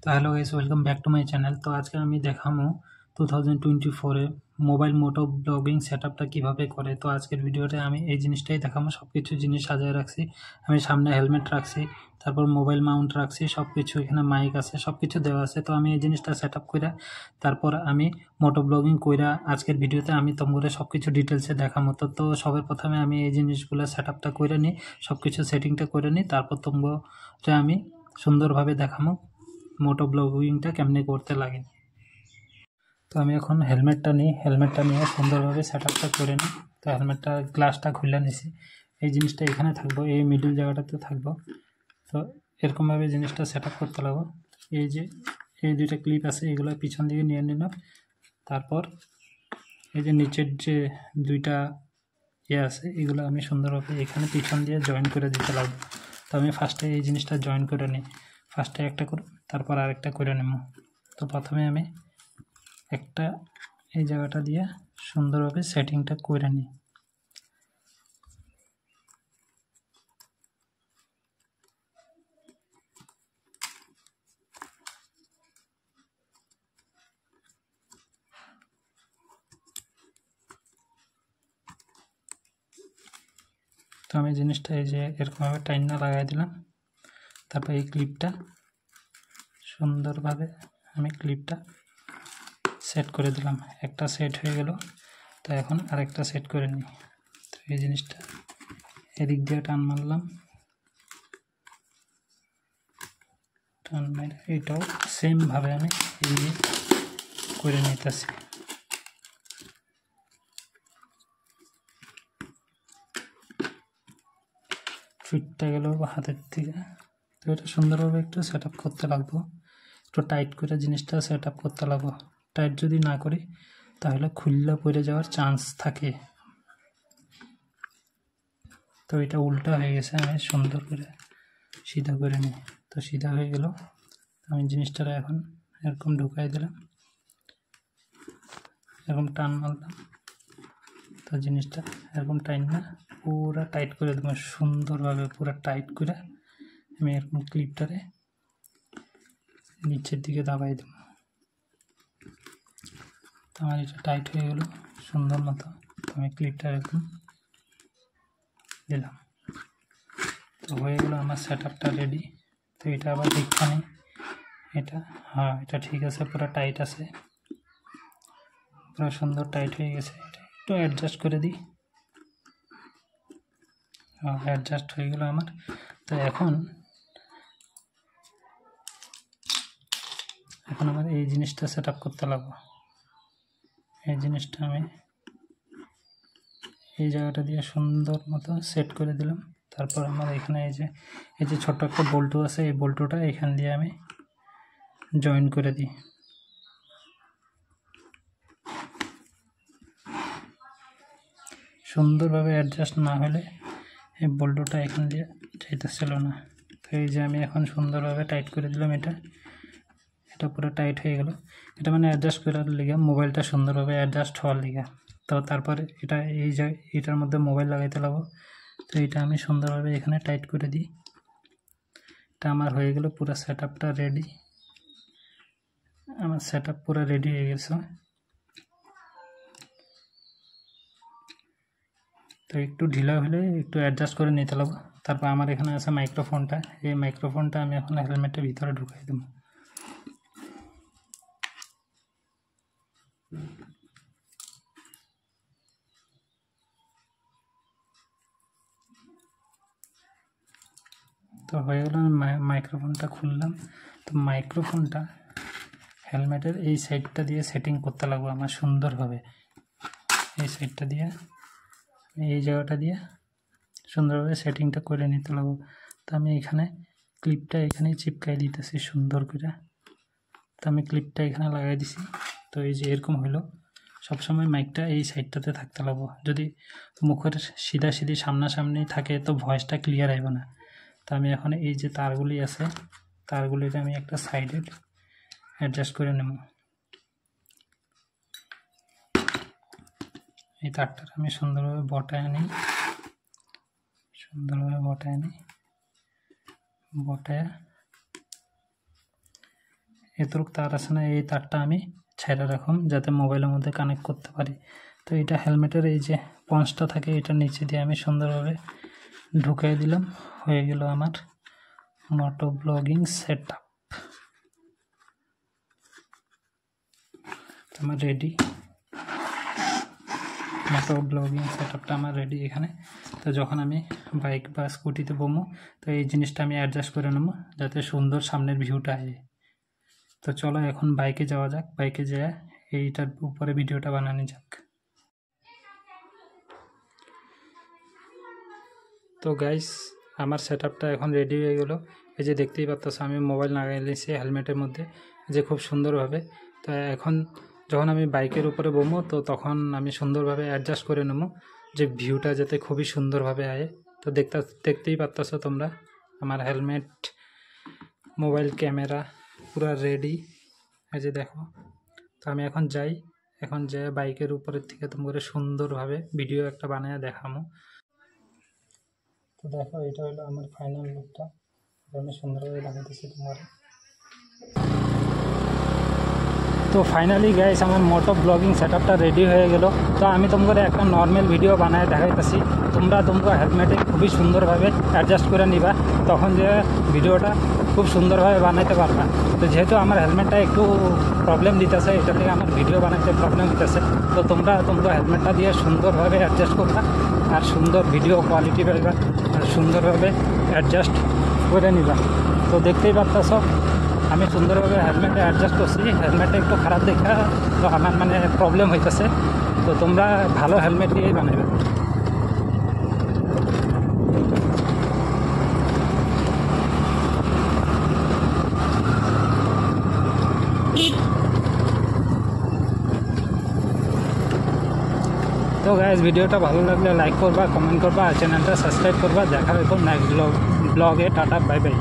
तो hello guys, welcome back to my channel. तो आज के আমি দেখামু 2024 এ মোবাইল মোটো ব্লগিং সেটআপটা কিভাবে করে। তো আজকের ভিডিওতে আমি এই জিনিসটাই দেখামু। সবকিছু জিনিস সাজিয়ে রাখছি। আমি সামনে হেলমেট রাখছি, তারপর মোবাইল মাউন্ট রাখছি, সবকিছু এখানে মাইক আছে, সবকিছু দেওয়া আছে। তো আমি এই জিনিসটা সেটআপ কইরা তারপর আমি মোটো ব্লগিং কইরা আজকের ভিডিওতে আমি তোমাদের সবকিছু ডিটেইলসে দেখামু। তো সবার প্রথমে আমি এই জিনিসগুলো সেটআপটা কইরা নি, সবকিছু সেটিংটা করে নি, তারপর তোমাদের আমি সুন্দরভাবে দেখামু মোটো ব্লগিংটা কেমনে করতে লাগে। তো আমি এখন হেলমেটটা নিয়ে সুন্দরভাবে সেটআপটা করে নিই। তো হেলমেটটা গ্লাসটা খুলে নিছি। এই জিনিসটা এখানে থাকবো, এই মিডল জায়গাটাতে থাকবো। তো এরকমভাবে জিনিসটা সেটআপ করতে লাগবো। এই যে এই দুইটা ক্লিপ আছে, এগুলো পিছন দিকে নিয়ে নিলাম। তারপর এই যে নিচের যে দুইটা আছে, এগুলো আমি সুন্দরভাবে এখানে পিছন দিয়ে জয়েন করে দিতে লাগবো। তো আমি ফার্স্টে এই জিনিসটা জয়েন করে নিই। ফার্স্টে একটা করে তারপর আরেকটা করে নেব। তো প্রথমে আমি একটা এই জায়গাটা দিয়ে সুন্দরভাবে সেটিংটা করে নিই। তো আমি জিনিসটা এই যে এরকমভাবে টাইনা লাগাই দিলাম। তারপর এই ক্লিপটা সুন্দরভাবে আমি ক্লিপটা সেট করে দিলাম। একটা সেট হয়ে গেল। তো এখন আরেকটা সেট করে নিই। তো এই জিনিসটা এদিক দিয়ে টান মারলাম, টান মেরে এটাও সেমভাবে আমি এই করে নিতেছি। ফিটটা গেল হাতের থেকে। তো এটা সুন্দরভাবে একটু সেট আপ করতে লাগবো, একটু টাইট করে জিনিসটা সেট আপ করতে লাগবো। টাইট যদি না করি তাহলে খুললে পড়ে যাওয়ার চান্স থাকে। তো এটা উল্টা হয়ে গেছে, আমি সুন্দর করে সিধা করে নিই। তো সিধা হয়ে গেল। আমি জিনিসটা এখন এরকম ঢুকাই দিলাম, এরকম টান মারলাম। তো জিনিসটা এরকম টাইট না, পুরা টাইট করে দেবো সুন্দরভাবে। পুরা টাইট করে আমি এরকম ক্লিপটারে নিচের দিকে দাবাই দেব। তো আমার এটা টাইট হয়ে গেল সুন্দর মতো। আমি ক্লিপটা এরকম দিলাম। তো হয়ে গেল আমার সেটআপটা রেডি। তো এটা আবার দেখতে নেই, এটা হ্যাঁ এটা ঠিক আছে, পুরো টাইট আছে, পুরো সুন্দর টাইট হয়ে গেছে। এটা একটু অ্যাডজাস্ট করে দিই। অ্যাডজাস্ট হয়ে গেল আমার। তো এখন আমার এই জিনিসটা সেটআপ করতে লাগবে। এই জিনিসটা আমি এই জায়গাটা দিয়ে সুন্দর মতো সেট করে দিলাম। তারপর আমার এখানে এই যে ছোট্ট একটা বল্টু আছে, এই বল্টুটা এখান দিয়ে আমি জয়েন করে দিই। সুন্দরভাবে অ্যাডজাস্ট না হলে এই বল্টুটা এখান দিয়ে যাইতেছিল না। তো এই যে আমি এখন সুন্দরভাবে টাইট করে দিলাম। এটা পুরো টাইট হয়ে গেল। এটা মানে অ্যাডজাস্ট করার লিগে, মোবাইলটা সুন্দরভাবে অ্যাডজাস্ট হওয়ার লিগে। তো তারপরে এটার মধ্যে মোবাইল লাগাইতে লাগবো। তো এটা আমি সুন্দরভাবে এখানে টাইট করে দিই। এটা আমার হয়ে গেল, পুরো সেটআপটা রেডি। আমার সেটআপ পুরো রেডি হয়ে গেছে। তো একটু ঢিলা হলে একটু অ্যাডজাস্ট করে নিতে লাগবো। তারপর আমার এখানে আছে মাইক্রোফোনটা। এই মাইক্রোফোনটা আমি এখন হেলমেটের ভিতরে ঢুকাই দেবো। তো হয়ে গেল, মাইক্রোফোনটা খুললাম। তো মাইক্রোফোনটা হেলমেটের এই সাইডটা দিয়ে সেটিং করতে লাগবে আমার সুন্দরভাবে। এই সাইডটা দিয়ে এই জায়গাটা দিয়ে সুন্দরভাবে সেটিংটা করে নিতে লাগবে। তো আমি এখানে ক্লিপটা এখানে চিপকাই দিতেছি সুন্দর করে। তো আমি ক্লিপটা এখানে লাগাই দিছি। তো এই যে এরকম হলো। সবসময় মাইকটা এই সাইডটাতে থাকতে লাগবে। যদি মুখের সিধাসিধি সামনাসামনি থাকে তো ভয়েসটা ক্লিয়ার আসবে না। তো আমি এখন এই যে তারগুলি আছে, তারগুলিতে আমি একটা সাইডে অ্যাডজাস্ট করে নেব। এই তারটা আমি সুন্দরভাবে বটায় নিই, বটায় এতটুক তার আছে না, এই তারটা আমি ছেড়ে রাখুম যাতে মোবাইলের মধ্যে কানেক্ট করতে পারি। তো এটা হেলমেটের এই যে পঞ্চটা থাকে এটা নিচে দিয়ে আমি সুন্দরভাবে ঢুকিয়ে দিলাম। হয়ে গেল আমার মোটো ব্লগিং সেট আপ। আমার রেডি, মোটো ব্লগিং সেট আপটা আমার রেডি এখানে। তো যখন আমি বাইক বা স্কুটিতে বমো তো এই জিনিসটা আমি অ্যাডজাস্ট করে নেবো যাতে সুন্দর সামনের ভিউটা আসে। তো চলো এখন বাইকে যাওয়া যাক, বাইকে যেয়ে এইটার উপরে ভিডিওটা বানানো যাক। তো গাইস আমার সেট আপটা এখন রেডি হয়ে গেল। এই যে দেখতেই পাচ্ছ আমি মোবাইল লাগাই নিয়েছি হেলমেটের মধ্যে যে খুব সুন্দরভাবে। তো এখন যখন আমি বাইকের উপরে বমো তো তখন আমি সুন্দরভাবে অ্যাডজাস্ট করে নেবো যে ভিউটা যাতে খুবই সুন্দরভাবে আয়। তো দেখতেই পাচ্ছ তোমরা আমার হেলমেট, মোবাইল, ক্যামেরা পুরো রেডি। এই যে দেখো। তো আমি এখন যাই, এখন যে বাইকের উপরের থেকে তোমাকে সুন্দরভাবে ভিডিও একটা বানায় দেখামো। তো দেখো এটা হলো আমার ফাইনাল লুকটা, আমি সুন্দরভাবে দেখাতেছি তোমার। তো ফাইনালি গাইস আমার মোটো ব্লগিং সেটআপটা রেডি হয়ে গেল। তো আমি তোমাকে একটা নর্মাল ভিডিও বানায় দেখাইতেছি, তোমরা হেলমেটে খুবই সুন্দরভাবে অ্যাডজাস্ট করে নিবা, তখন যে ভিডিওটা খুব সুন্দরভাবে বানাইতে পারবা। তো যেহেতু আমার হেলমেটটা একটু প্রবলেম দিতেছে, এটা থেকে আমার ভিডিও বানাইতে প্রবলেম দিতেছে, তো তোমরা হেলমেটটা দিয়ে সুন্দরভাবে অ্যাডজাস্ট করবা আর সুন্দর ভিডিও কোয়ালিটি পাইবা আর সুন্দরভাবে অ্যাডজাস্ট করে নিবা। তো দেখতেই পারতেছ আমি সুন্দরভাবে হেলমেটে অ্যাডজাস্ট করছি। হেলমেটটা একটু খারাপ দেখা তো আমার মানে প্রবলেম হইতেছে, তো তোমরা ভালো হেলমেট দিয়েই বানাবে। তো গাইস ভিডিওটা ভালো লাগলে লাইক করবা, কমেন্ট করবা আর চ্যানেলটা সাবস্ক্রাইব করবা। দেখা হবে নেক্সট ব্লগে। Tata, bye bye.